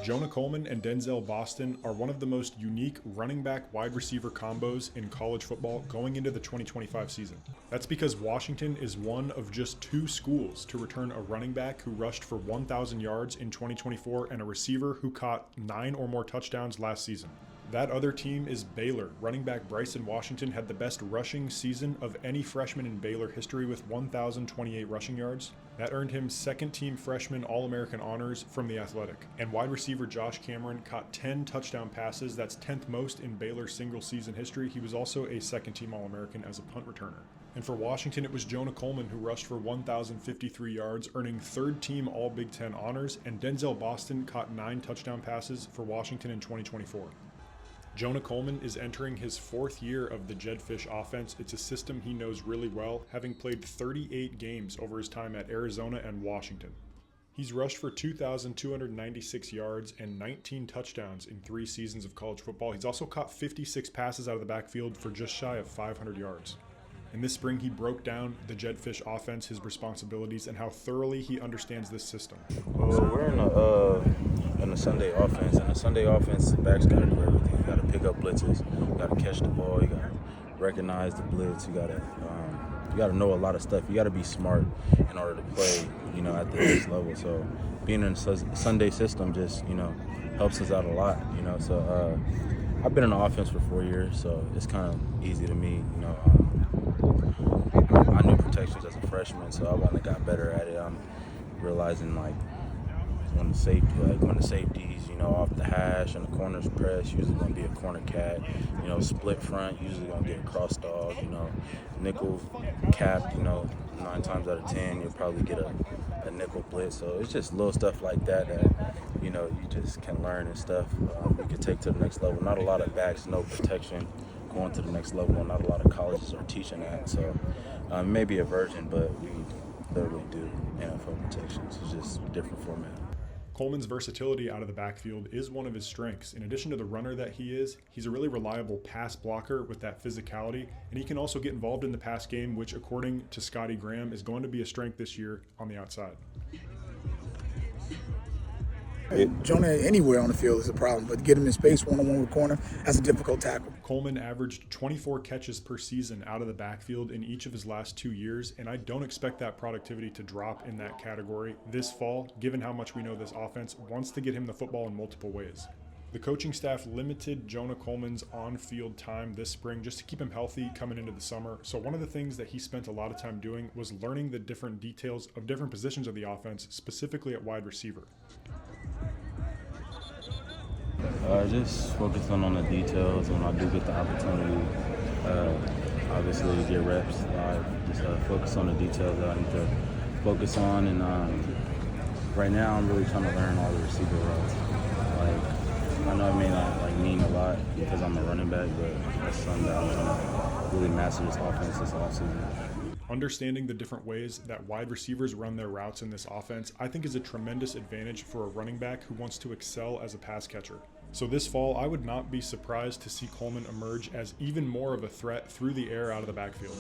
Jonah Coleman and Denzel Boston are one of the most unique running back wide receiver combos in college football going into the 2025 season. That's because Washington is one of just two schools to return a running back who rushed for 1,000 yards in 2024 and a receiver who caught 9 or more touchdowns last season. That other team is Baylor. Running back Bryson Washington had the best rushing season of any freshman in Baylor history with 1,028 rushing yards. That earned him second-team freshman All-American honors from The Athletic. And wide receiver Josh Cameron caught 10 touchdown passes. That's 10th most in Baylor single-season history. He was also a second-team All-American as a punt returner. And for Washington, it was Jonah Coleman who rushed for 1,053 yards, earning third-team All-Big Ten honors, and Denzel Boston caught 9 touchdown passes for Washington in 2024. Jonah Coleman is entering his 4th year of the Jedd Fisch offense. It's a system he knows really well, having played 38 games over his time at Arizona and Washington. He's rushed for 2,296 yards and 19 touchdowns in 3 seasons of college football. He's also caught 56 passes out of the backfield for just shy of 500 yards. And this spring, he broke down the Jedd Fisch offense, his responsibilities, and how thoroughly he understands this system. Well, we're in a Sunday offense, and the Sunday offense, the backs got to do everything. You got to pick up blitzes, you got to catch the ball, you got to recognize the blitz, you got to know a lot of stuff. You got to be smart in order to play, at the next level. So being in a Sunday system just, helps us out a lot, So I've been in the offense for 4 years, so it's kind of easy to me, I knew protections as a freshman, so I only got better at it. I'm realizing when the safeties, off the hash and the corners press, usually going to be a corner cat. Split front, usually going to get a cross dog. Nickel cap, 9 times out of 10, you'll probably get a nickel blitz. So it's just little stuff like that you just can learn and stuff. You can take to the next level. Not a lot of backs, no protection going to the next level, and not a lot of colleges are teaching that. So maybe a version, but we literally do NFL protections. It's just a different format. Coleman's versatility out of the backfield is one of his strengths. In addition to the runner that he is, he's a really reliable pass blocker with that physicality, and he can also get involved in the pass game, which according to Scotty Graham is going to be a strength this year on the outside. Jonah anywhere on the field is a problem, but to get him in space one-on-one with corner, that's a difficult tackle. Coleman averaged 24 catches per season out of the backfield in each of his last 2 years, and I don't expect that productivity to drop in that category this fall, given how much we know this offense wants to get him the football in multiple ways. The coaching staff limited Jonah Coleman's on-field time this spring just to keep him healthy coming into the summer. So one of the things that he spent a lot of time doing was learning the different details of different positions of the offense, specifically at wide receiver. Just focusing on the details when I do get the opportunity. Obviously, to get reps, just focus on the details that I need to focus on. And right now, I'm really trying to learn all the receiver routes. I know it may not mean a lot because I'm a running back, but that's something that I'm trying to really master this offense this offseason. Understanding the different ways that wide receivers run their routes in this offense, I think is a tremendous advantage for a running back who wants to excel as a pass catcher. So this fall, I would not be surprised to see Coleman emerge as even more of a threat through the air out of the backfield.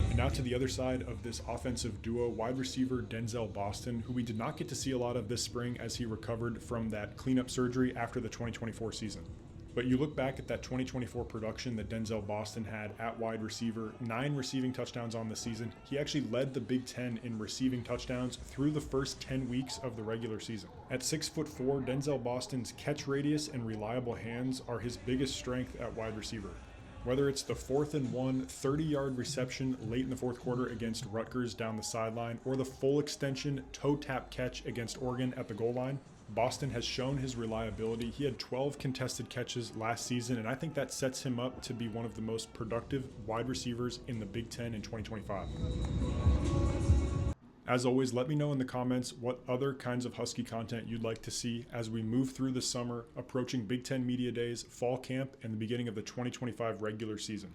And now to the other side of this offensive duo, wide receiver Denzel Boston, who we did not get to see a lot of this spring as he recovered from that cleanup surgery after the 2024 season. But you look back at that 2024 production that Denzel Boston had at wide receiver, 9 receiving touchdowns on the season. He actually led the Big Ten in receiving touchdowns through the first 10 weeks of the regular season. At 6'4", Denzel Boston's catch radius and reliable hands are his biggest strength at wide receiver. Whether it's the 4th and 1 30-yard reception late in the 4th quarter against Rutgers down the sideline, or the full extension toe tap catch against Oregon at the goal line, Boston has shown his reliability. He had 12 contested catches last season, and I think that sets him up to be one of the most productive wide receivers in the Big Ten in 2025. As always, let me know in the comments what other kinds of Husky content you'd like to see as we move through the summer, approaching Big Ten Media Days, fall camp, and the beginning of the 2025 regular season.